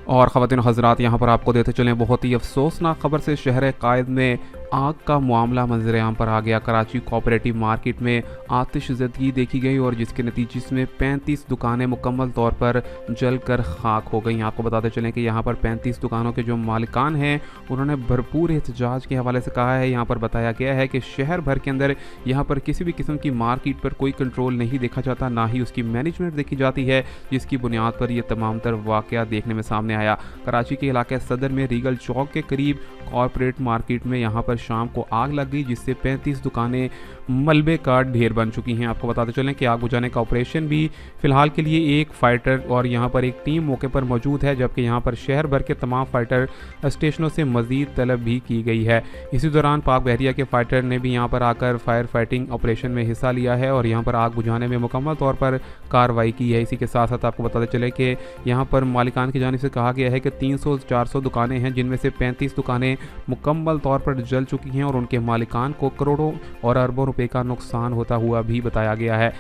और ख़वातीन हज़रात, यहाँ पर आपको देते चलें बहुत ही अफसोसनाक खबर से शहर कायद में आग का मामला मंजर-ए-आम पर आ गया। कराची कोऑपरेटिव मार्केट में आतिशज़दगी देखी गई और जिसके नतीजे में 35 दुकानें मुकम्मल तौर पर जलकर खाक हो गई। आपको बताते चलें कि यहाँ पर 35 दुकानों के जो मालिकान हैं उन्होंने भरपूर एहतजाज के हवाले से कहा है। यहाँ पर बताया गया है कि शहर भर के अंदर यहाँ पर किसी भी किस्म की मार्केट पर कोई कंट्रोल नहीं देखा जाता, ना ही उसकी मैनेजमेंट देखी जाती है, जिसकी बुनियाद पर यह तमाम तर वाक़या देखने में सामने आया। कराची के इलाके सदर में रीगल चौक के करीब कॉर्पोरेट मार्केट में यहाँ पर शाम को आग लग गई, जिससे 35 दुकानें मलबे का ढेर बन चुकी हैं। आपको बताते चलें कि आग बुझाने का ऑपरेशन भी फिलहाल के लिए एक फाइटर और यहाँ पर एक टीम मौके पर मौजूद है, जबकि यहाँ पर शहर भर के तमाम फाइटर स्टेशनों से मजीद तलब भी की गई है। इसी दौरान पाक बहरिया के फाइटर ने भी यहाँ पर आकर फायर फाइटिंग ऑपरेशन में हिस्सा लिया है और यहाँ पर आग बुझाने में मुकम्मल तौर पर कार्रवाई की है। इसी के साथ साथ आपको बताते चले कि यहाँ पर मालिकान की जानिब से कहा गया है कि 300-400 दुकानें हैं, जिनमें से 35 दुकानें मुकम्मल तौर पर जल चुकी हैं और उनके मालिकान को करोड़ों और अरबों रुपए का नुकसान होता हुआ भी बताया गया है।